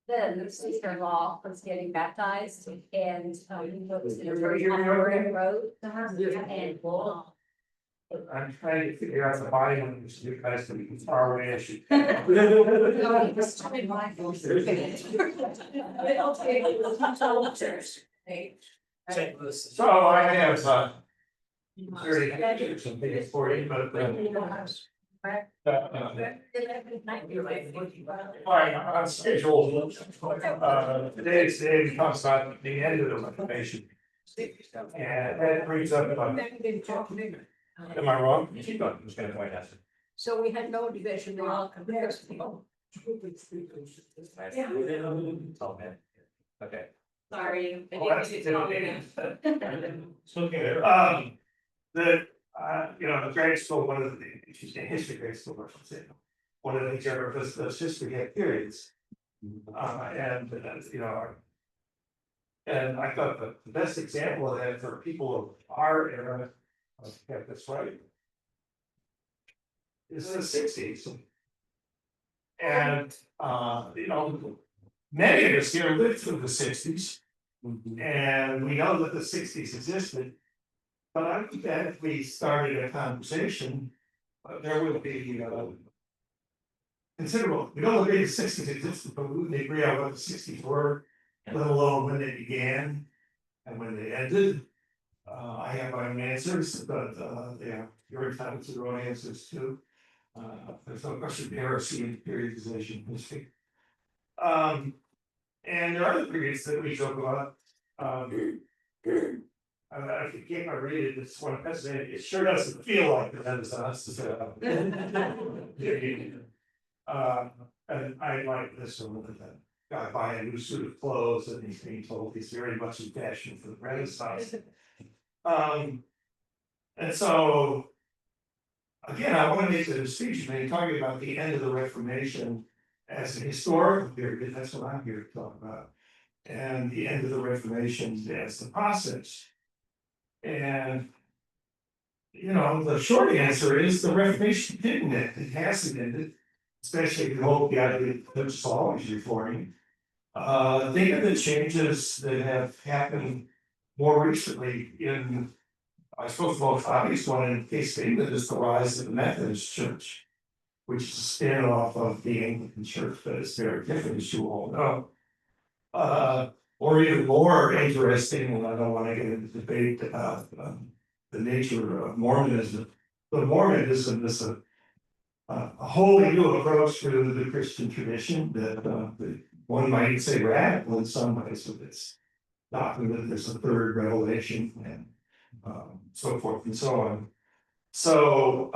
then the sister-in-law was getting baptized and he was in a very road. And I'm trying to figure out the body language you guys to be far away as you. So I have very some things for you, but fine, on schedule. Today's day talks about the end of the Reformation. And that brings up, am I wrong? Keep going, I'm just gonna point out. so we had no division, they all compared. Okay. Sorry. Well, that's intimidating. The grade school, one of the, she's in history grade school, I should say. One of the things ever was history had periods. And I thought the best example of that for people of our era, get this right, is the sixties. And, many of us here lived through the sixties. And we know that the sixties existed. But I think that if we started a conversation, there would be considerable, we don't agree the sixties existed, but we would agree on what the sixties were, let alone when they began and when they ended. I have my own answers, but you're entitled to your own answers too. There's no question of heresy and periodization history. And there are other periods that we talk about. I can't read it, it's one of it sure doesn't feel like the Renaissance. And I like this one with that guy buying a new suit of clothes and he's being told he's very much in fashion for the Renaissance. And so again, I want to make the distinction, and talking about the end of the Reformation as a historical period, that's what I'm here to talk about. And the end of the Reformation as the process. And the short answer is the Reformation didn't end, it hasn't ended, especially if you hold the idea that the church is always reforming. Think of the changes that have happened more recently in, I suppose, the most obvious one in the case of England is the rise of the Methodist Church, which is a spin-off of the Anglican Church, but it's very different, as you all know. Or even more interesting, and I don't want to get into debate about the nature of Mormonism, but Mormonism is a wholly new approach to the Christian tradition that one might say radical in some ways with its doctrine that there's a third revelation and so forth and so on. So,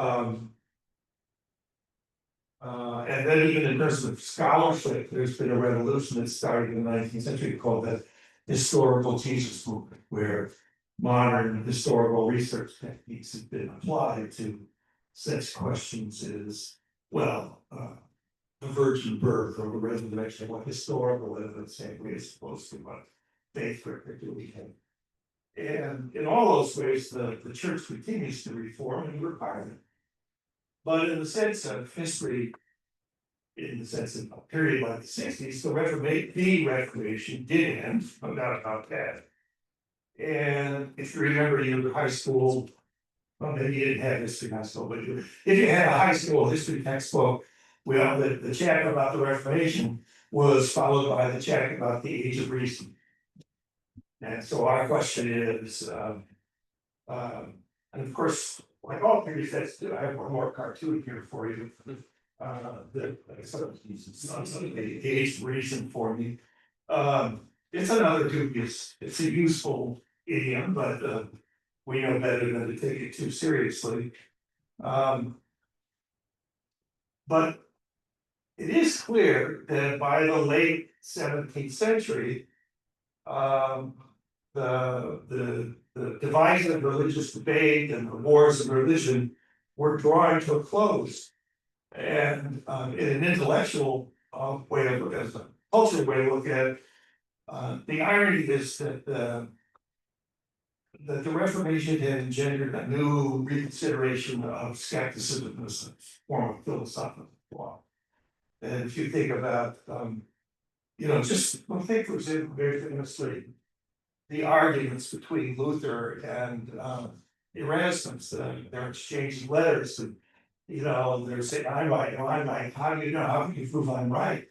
and then even in terms of scholarship, there's been a revolution that started in the 19th century called the historical Jesus movement, where modern historical research techniques have been applied to such questions as, well, the virgin birth or the resurrection, what historical evidence is supposed to, what faith particularly have. And in all those ways, the church continues to reform and require it. But in the sense of history, in the sense of a period like the 60s, the Reformation did end, no doubt about that. And if you remember your high school, well, maybe you didn't have history high school, but if you had a high school history textbook, well, the chapter about the Reformation was followed by the chapter about the Age of Reason. And so our question is, and of course, like all periods, I have one more cartoon here for you. The Age of Reason for me. It's another dubious, it's a useful idiom, but we know better than to take it too seriously. But it is clear that by the late 17th century, the divisive religious debate and the wars of religion were drawing to a close. And in an intellectual way of looking at it, a cultural way of looking at it, the irony is that the Reformation had engendered a new reconsideration of skepticism as a form of philosophical thought. And if you think about, just one thing, for example, very famously, the arguments between Luther and Erasmus, they're exchanging letters, and they're saying, I'm right, no, I'm right. How do you know? How can you prove I'm right?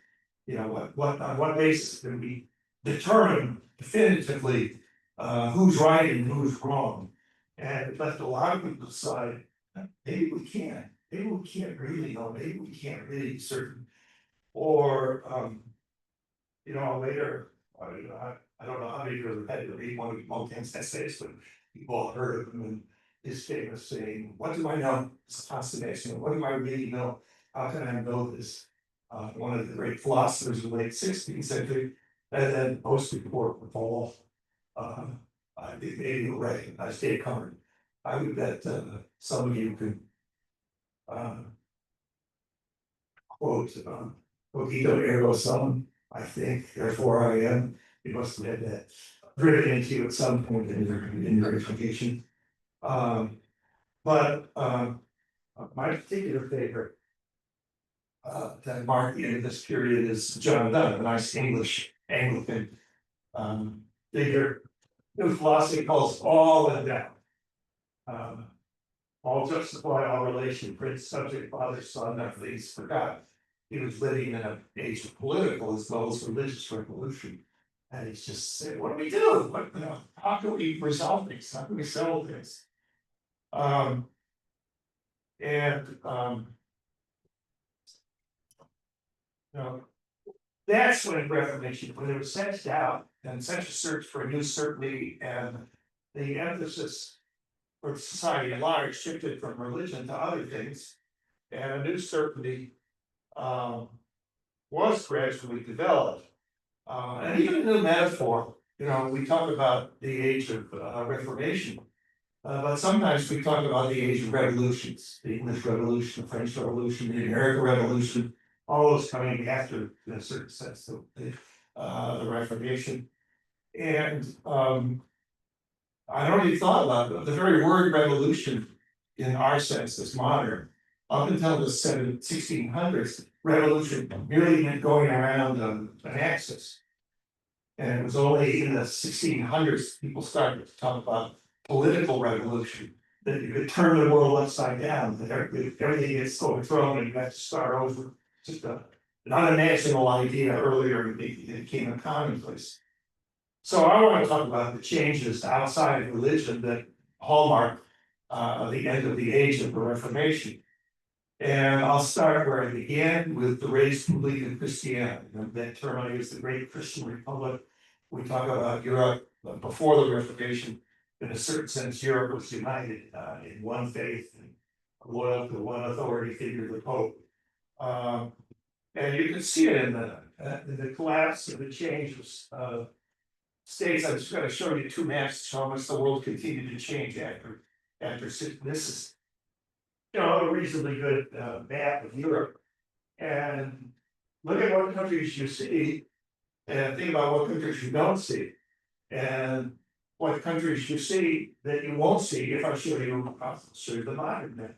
On what basis can we determine definitively who's right and who's wrong? And it left a lot of people decide, maybe we can't. Maybe we can't really know. Maybe we can't really be certain. Or later, I don't know how many of you have had to read one of Montaigne's essays, but you've all heard of him and his famous saying, what do I know? It's a consummation. What do I really know? How can I know this? One of the great philosophers of the late 16th century, and then most important of all, I think maybe you'll recognize Descartes. I would bet some of you could quote Cogito ergo sum, I think, therefore I am. You must have had that driven into you at some point in your education. But my particular favorite that marked the end of this period is John Donne, a nice English Anglican figure, whose philosophy calls all and down. All justify, all relation, prince, subject, father, son, none of these forgot. He was living in an age of political as well as religious revolution. And he's just saying, what do we do? How can we resolve things? How can we settle this? That's when Reformation, when there was such doubt and such a search for a new certainty, and the emphasis for society at large shifted from religion to other things, and a new certainty was gradually developed. And even a new metaphor, we talk about the age of Reformation, but sometimes we talk about the age of revolutions, the English Revolution, the French Revolution, the American Revolution, all those coming after, in a certain sense, the Reformation. And I don't even thought about it. The very word revolution in our sense is modern. Up until the 1600s, revolution merely meant going around an axis. And it was only in the 1600s people started to talk about political revolution, that you could turn the world upside down, that everything gets overthrown and you have to start over. Just an unimaginable idea earlier, it became a commonplace. So I want to talk about the changes outside of religion that hallmark the end of the age of the Reformation. And I'll start where I began with the raised public of Christianity. That term I use, the Great Christian Republic. We talk about Europe before the Reformation. In a certain sense, Europe was united in one faith and loyal to one authority figure, the Pope. And you can see it in the collapse and the changes of states. I'm just going to show you two maps to show how much the world continued to change after this is a reasonably good map of Europe. And look at what countries you see and think about what countries you don't see. And what countries you see that you won't see if I show you, I'll show you the modern map.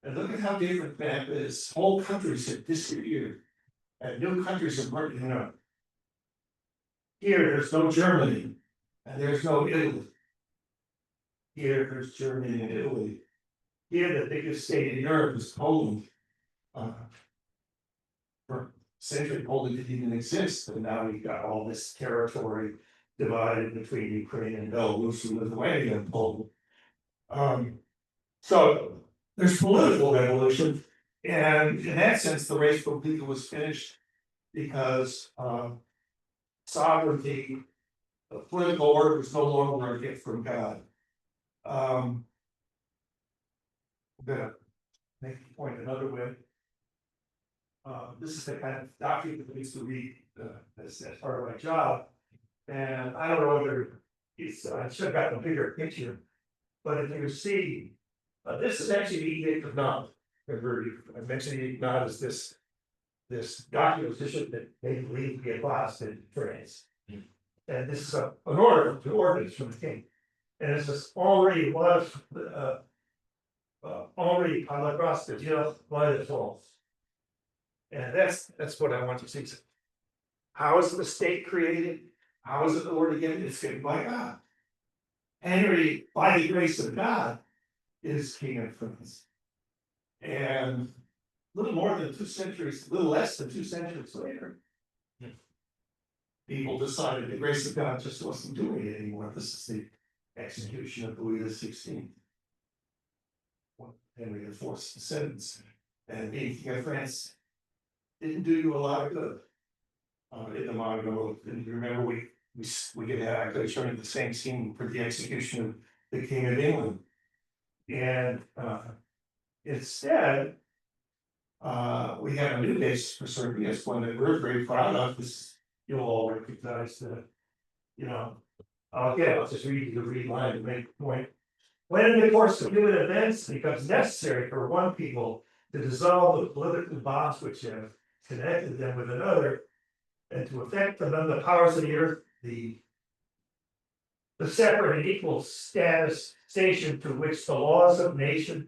And look at how different the map is. Whole countries have disappeared and new countries have emerged. Here, there's no Germany and there's no Italy. Here, there's Germany and Italy. Here, the biggest state in Europe is Poland. For a century, Poland didn't even exist, and now we've got all this territory divided between Ukraine and Belarus and Lithuania and Poland. So there's political revolution, and in that sense, the race for people was finished because sovereignty, the political order was no longer a gift from God. I'm gonna make the point another way. This is the kind of document that I used to read as part of my job. And I don't know whether I should have gotten a bigger picture, but if you see, this is actually the Edict of Nantes. I mentioned the Edict of Nantes as this document that they believe to be a class in France. And this is an ordinance from the king. And it's this already was already on la cross de Dieu by the falls. And that's what I want you to see. How is the state created? How is it the word again? It's given by God. Henry, by the grace of God, is king of France. And a little more than 2 centuries, a little less than 2 centuries later, people decided the grace of God just wasn't doing it anymore. This is the execution of Louis XVI. Henry IV sentence. And being king of France didn't do you a lot of good. In the modern world, and you remember we get actually showing the same scene for the execution of the King of England. And instead, we have a new basis for Serbia's one that we're very proud of. This you'll all recognize that, you know. Again, I'll just read you the read line to make the point. When in the course of human events it becomes necessary for one people to dissolve the political bonds which have connected them with another, and to affect among the powers of the earth the separate and equal station to which the laws of nature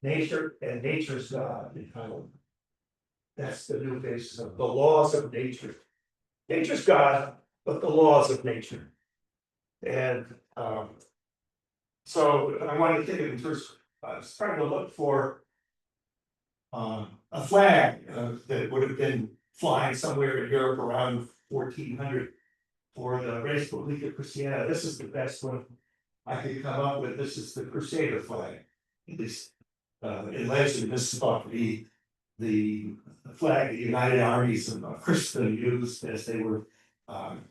and nature's God entitled. That's the new basis of the laws of nature. Nature's God, but the laws of nature. And so I wanted to think of it first. I was trying to look for a flag that would have been flying somewhere in Europe around 1400 for the race for Liga Christiana. This is the best one I could come up with. This is the Crusader flag. At least in legend, this is thought to be the flag the United Armies of Christendom used as they were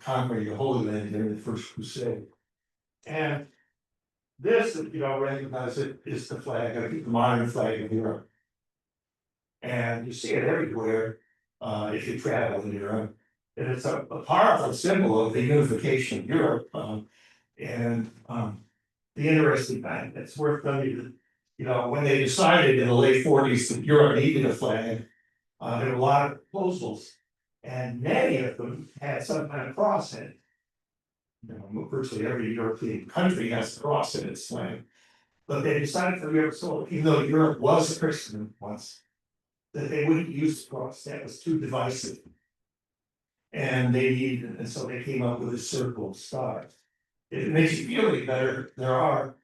conquering the Holy Land during the First Crusade. And this, if you don't recognize it, is the flag, I think the modern flag of Europe. And you see it everywhere if you travel in Europe. And it's a powerful symbol of the unification of Europe. The interesting thing, it's worth noting that, when they decided in the late 40s that Europe needed a flag, there were a lot of proposals, and many of them had some kind of cross in it. Virtually every European country has a cross in its flag. But they decided for Europe, so even though Europe was a Christian once, that they wouldn't use the cross, that was too divisive. And so they came up with a circle of stars. If it makes you feel any better, there are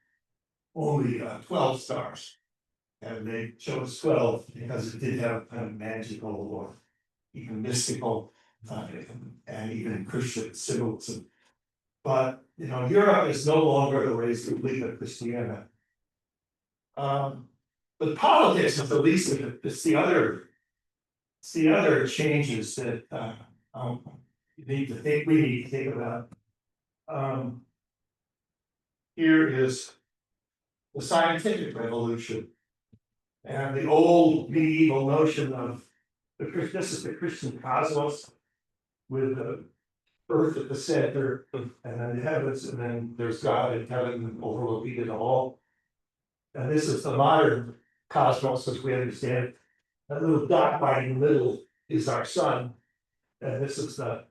only 12 stars. And they chose 12 because it did have kind of magical or even mystical and even Christian symbolism. But Europe is no longer the race of Liga Christiana. But politics is the least of it. It's the other changes that we need to think about. Here is the scientific revolution. And the old medieval notion of this is the Christian cosmos with the earth at the center, and then the heavens, and then there's God in heaven overlooking it all. And this is the modern cosmos as we understand it. That little dot right in the middle is our sun, and this is the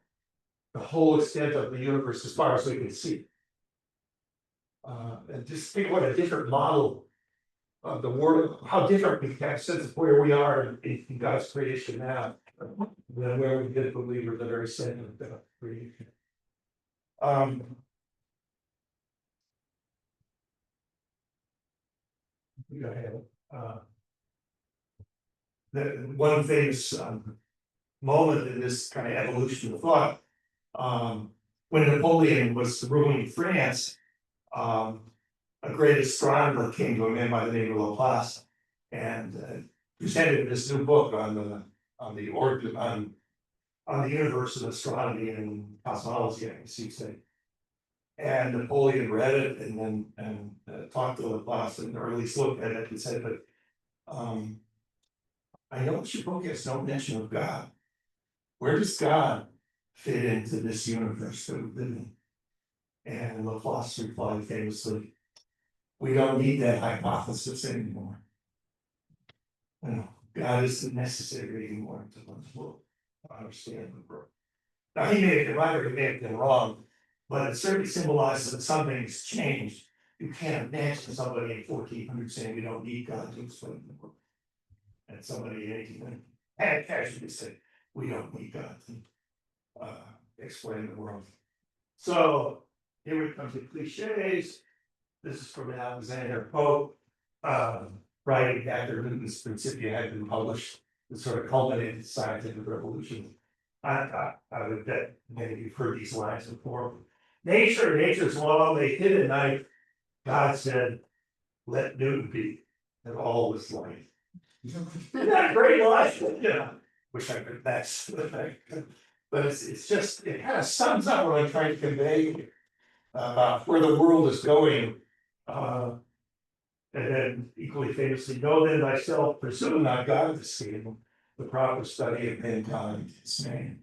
whole extent of the universe as far as we can see. And just think what a different model of the world, how different we have sense of where we are in God's creation now than where we did when we were the very center of the creation. Go ahead. The one famous moment in this kind of evolution of thought, when Napoleon was ruling France, a great astronomer came to a man by the name of Laplace and presented this new book on the universe and astronomy and cosmology, I guess you'd say. And Napoleon read it and then talked to Laplace, or at least looked at it and said, "But I know your book has no mention of God. Where does God fit into this universe that we live in?" And Laplace replied famously, "We don't need that hypothesis anymore. God isn't necessary anymore to understand the world." Now, he may have been right or he may have been wrong, but it certainly symbolizes that something's changed. You can't imagine somebody in 1400 saying we don't need God to explain the world. And somebody in 1800. and casually say, we don't need God to explain the world. So here we come to cliches. This is from Alexander Pope, writing after Newton's Principia had been published, the sort of culminated scientific revolution. I would bet maybe you've heard these lines before. Nature's law lay hid at night. God said, let Newton be, and all was light. Isn't that a great line? Yeah. Wish I could that's but it's just it kind of sums up what I'm trying to convey about where the world is going. And then equally famously, know then thyself, presume not God to see the proper study of mankind is man.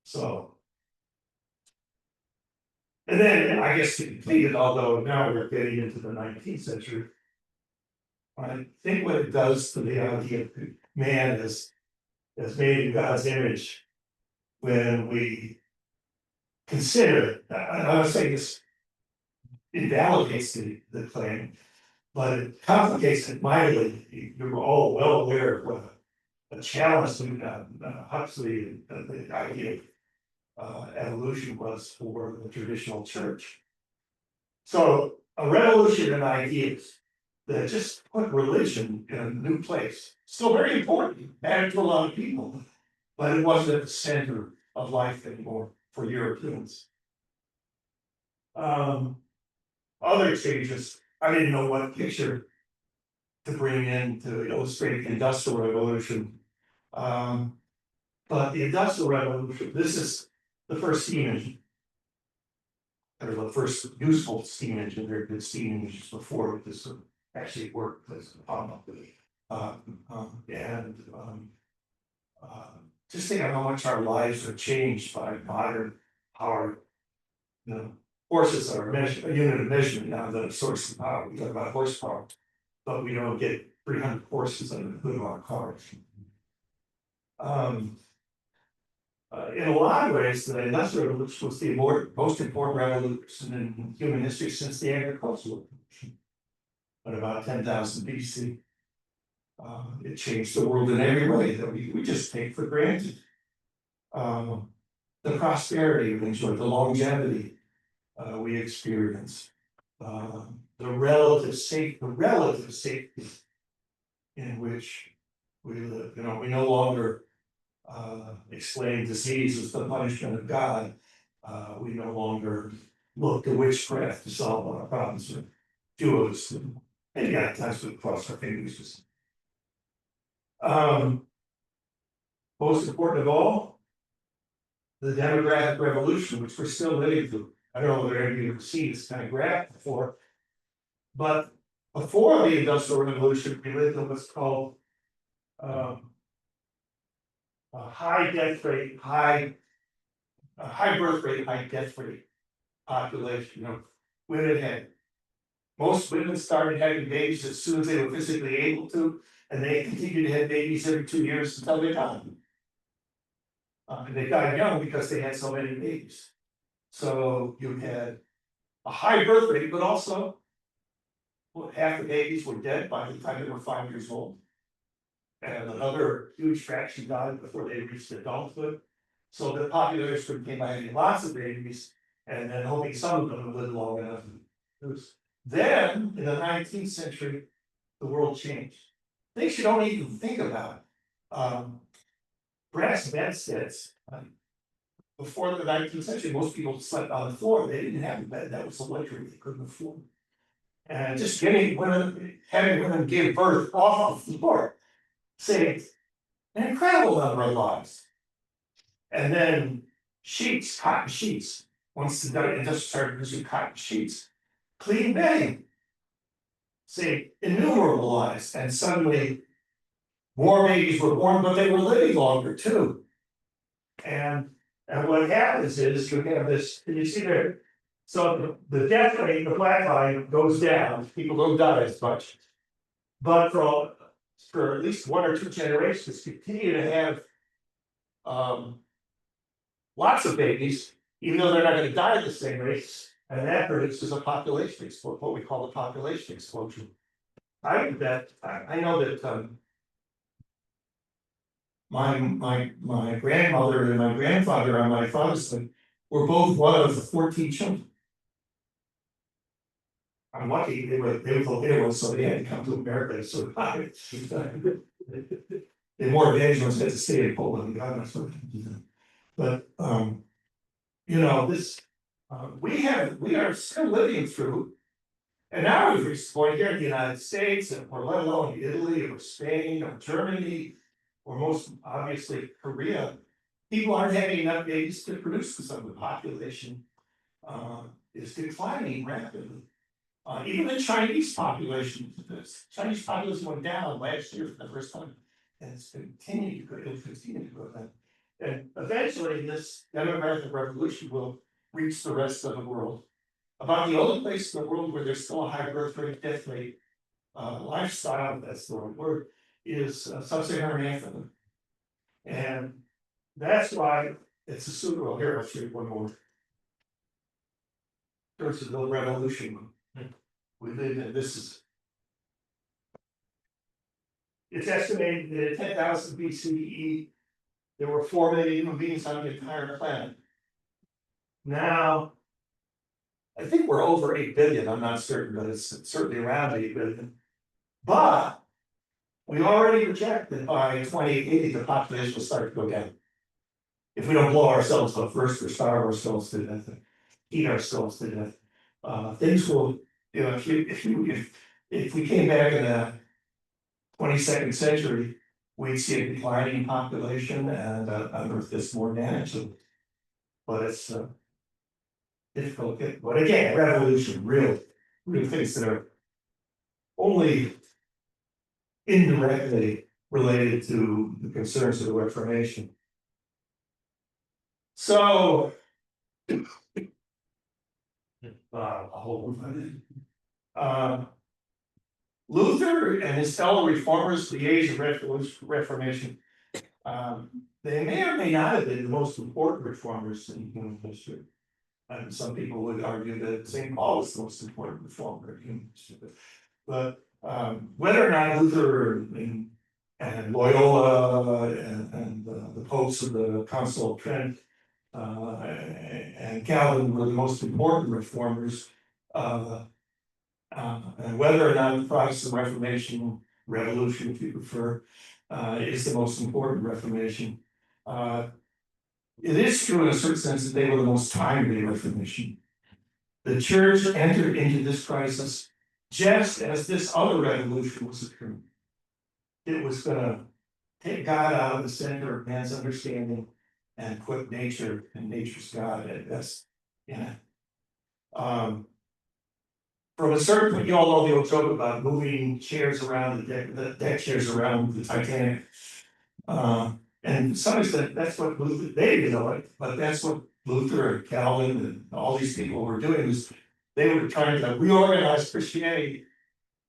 So, and then I guess to complete it, although now we're getting into the 19th century, I think what it does to the idea of man is made in God's image when we consider, I would say this invalidates the claim, but it complicates it mightily. You're all well aware of what a challenge to Huxley and the idea of evolution was for the traditional church. So a revolution in ideas that just put religion in a new place, still very important, mattered to a lot of people, but it wasn't at the center of life anymore for Europeans. Other changes, I didn't know what picture to bring in to illustrate the Industrial Revolution. But the Industrial Revolution, this is the first steam engine. Or the first useful steam engine. There had been steam engines before, but this actually worked as a pump. Just think of how much our lives are changed by modern power. You know, horses are a unit of measurement now than a source of power. We talk about horsepower, but we don't get 300 horses under the hood of our cars. In a lot of ways, the Industrial Revolution was the most important revolution in human history since the Agricultural Revolution. But about 10,000 BC, it changed the world in every way that we just take for granted. The prosperity we enjoyed, the longevity we experienced, the relative safety in which we live. You know, we no longer explain disease as the punishment of God. We no longer look to witchcraft to solve our problems with duos. And yeah, times we cross our fingers. Most important of all, the demographic revolution, which we're still living through. I don't know whether any of you have seen this kind of graph before, but before the Industrial Revolution, we lived in what's called a high death rate, high birth rate, high death rate population. You know, most women started having babies as soon as they were physically able to, and they continued to have babies every 2 years until they died. And they died young because they had so many babies. So you had a high birth rate, but also half the babies were dead by the time they were 5 years old. And another huge fraction died before they reached adulthood. So the population became having lots of babies, and then hoping some of them would live long enough. Then, in the 19th century, the world changed. Things you don't even think about. Brass bedsteads. Before the 19th century, most people slept on the floor. They didn't have a bed. That was a luxury they couldn't afford. And just having women give birth off the floor saved an incredible number of lives. And then sheets, cotton sheets. Once the industry started using cotton sheets, clean bedding saved innumerable lives. And suddenly, more babies were born, but they were living longer too. And what happens is you have this, can you see there? So the death rate, the black line goes down, people don't die as much. But for at least 1 or 2 generations, continue to have lots of babies, even though they're not going to die at the same rate. And that produces a population explosion, what we call a population explosion. I know that my grandmother and my grandfather on my father's side were both one of 14 children. I'm lucky they were Latinos, so they had to come to America to survive. The more evangelists had to stay in Poland, God knows what. But you know, this we are still living through, and now we've reached the point here in the United States, or let alone Italy or Spain or Germany, or most obviously Korea, people aren't having enough babies to produce because of the population is declining rapidly. Even the Chinese population went down last year for the first time, and it's continued to go, it'll continue to go down. And eventually, this demographic revolution will reach the rest of the world. About the only place in the world where there's still a high birth rate, death rate, lifestyle, that's the wrong word, is sub-Saharan Africa. And that's why it's a super, well, here, I'll show you one more. There's the revolution. We live in, it's estimated that in 10,000 BCE, there were 4 million human beings on the entire planet. Now, I think we're over 8 billion, I'm not certain, but it's certainly around 8 billion. But we already project that by 2080, the population will start to go down. If we don't blow ourselves up first or starve ourselves to death, eat ourselves to death, things will, you know, if we came back in the 22nd century, we'd see a declining population and on Earth that's more manageable. But it's difficult. But again, revolution, real things that are only indirectly related to the concerns of the Reformation. So, Luther and his fellow reformers, the age of Reformation, they may or may not have been the most important reformers in human history. And some people would argue that St. Paul is the most important reformer in human history. But whether or not Luther and Loyola and the popes of the Council of Trent and Calvin were the most important reformers, and whether or not the Protestant Reformation, Revolution, if you prefer, is the most important Reformation. It is true in a certain sense that they were the most timely Reformation. The church entered into this crisis just as this other revolution was occurring. It was going to take God out of the center of man's understanding and put nature and nature's God at best in it. From a certain point, you all know the old joke about moving chairs around the deck chairs around the Titanic. And to some extent, that's what Luther, they didn't know it, but that's what Luther and Calvin and all these people were doing, was they were trying to reorganize Christianity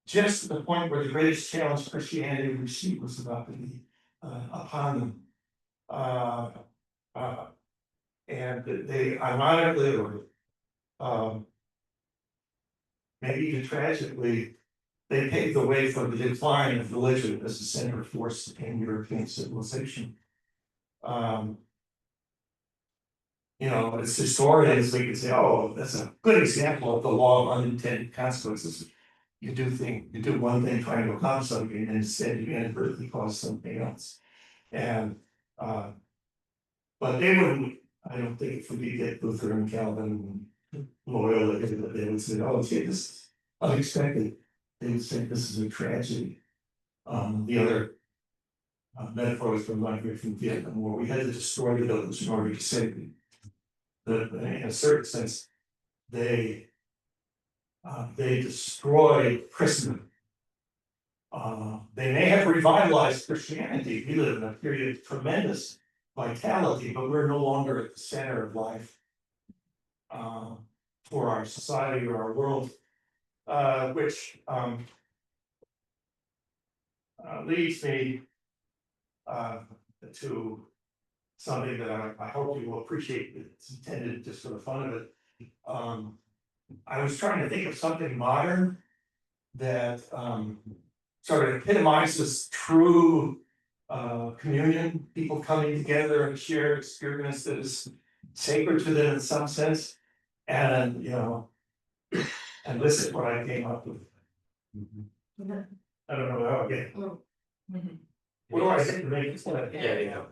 just to the point where the greatest challenge Christianity received was about to be upon them. And they ironically, or maybe even tragically, they paved the way for the decline of religion as a center force in European civilization. You know, as historians, we can say, oh, that's a good example of the law of unintended consequences. You do one thing trying to accomplish something, and instead you inadvertently cause something else. And but they wouldn't, I don't think, if we get Luther and Calvin and Loyola, they would say, oh, gee, this is unexpected. They would say this is a tragedy. The other metaphors from migrate from Vietnam War, we had to destroy the village in order to save them. In a certain sense, they destroyed Christendom. They may have revitalized Christianity. We live in a period of tremendous vitality, but we're no longer at the center of life for our society or our world, which leads me to something that I hope you will appreciate. It's intended just for the fun of it. I was trying to think of something modern that sort of epitomizes true communion, people coming together and share experience that is sacred to them in some sense. And, and this is what I came up with. I don't know how again. What do I say to make it? Yeah.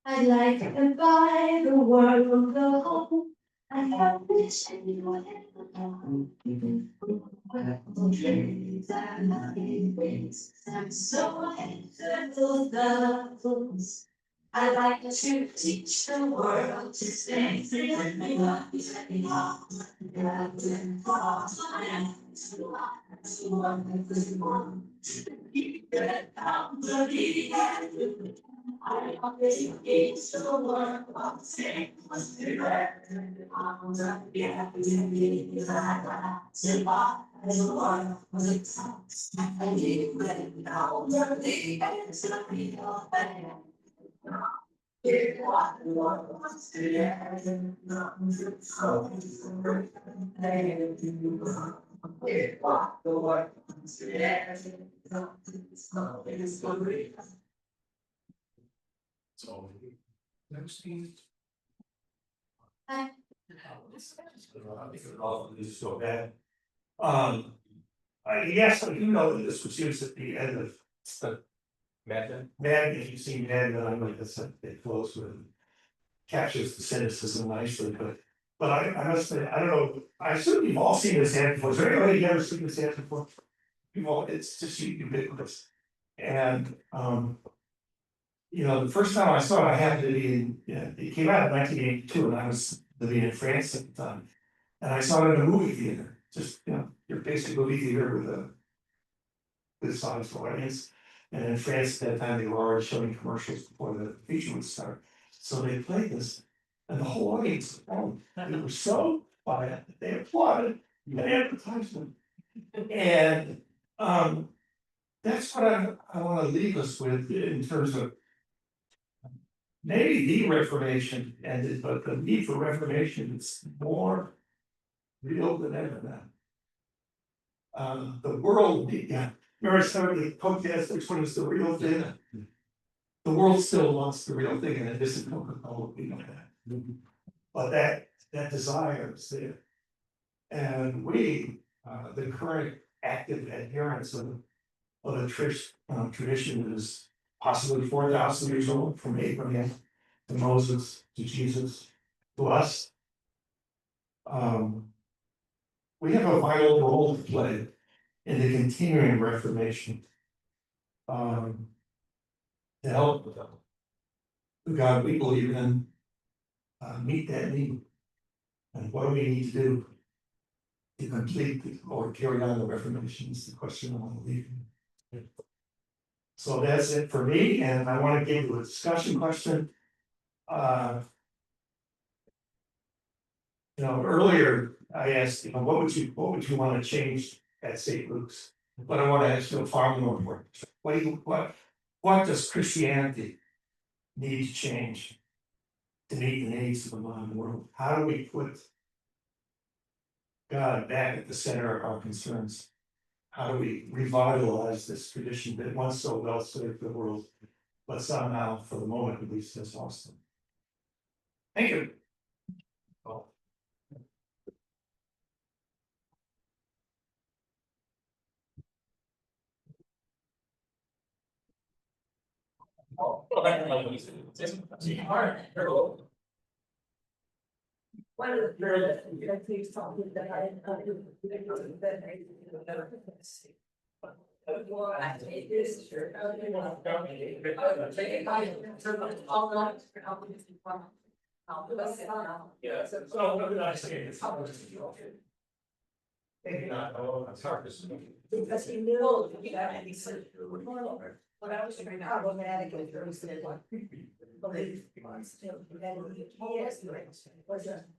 I'd like to buy the world go home. I have wish anyone dreams and happy things. I'm so into those. I like to teach the world to stay free. I always need the world of same was there. Yeah, I need it now, the ends of the open. So, next thing. Hi. This is so bad. Yes, I do know that this was used at the end of the Mad, if you've seen Mad, I know that's it close with. Captures the cynicism nicely, but I must say, I don't know, I assume you've all seen this ad before. Is there anybody ever seen this ad before? You've all, it's just ubiquitous. And the first time I saw it, I happened to be in, it came out in 1982, and I was living in France at the time. And I saw it in a movie theater, just, your basic movie theater with a good sized audience. And in France at that time, they were already showing commercials before the feature would start. So they played this, and the whole audience, they were so quiet, that they applauded the advertisement. And that's what I want to leave us with in terms of maybe the Reformation ended, but the need for Reformation is more real than ever now. The world, remember some of the protests, which one is the real thing? The world still wants the real thing, and it isn't Coca-Cola, we know that. But that desire is there. And we, the current active adherents of the tradition that is possibly 4,000 years old, from Abraham to Moses to Jesus to us. We have a vital role to play in the continuing Reformation. To help the God we believe in meet that need. And what do we need to do to complete or carry on the Reformation is the question I want to leave. So that's it for me, and I want to give you a discussion question. Earlier I asked, what would you want to change at St. Luke's? But I want to ask you a far more important question. What does Christianity need to change to meet the needs of the modern world? How do we put God back at the center of our concerns? How do we revitalize this tradition that once so well served the world, but somehow, for the moment at least, has lost them? Thank you. One of the things talking that Maybe not, it's hard to see. because he knew that he said, what I was trying to problematic in terms of like belief. He is, was a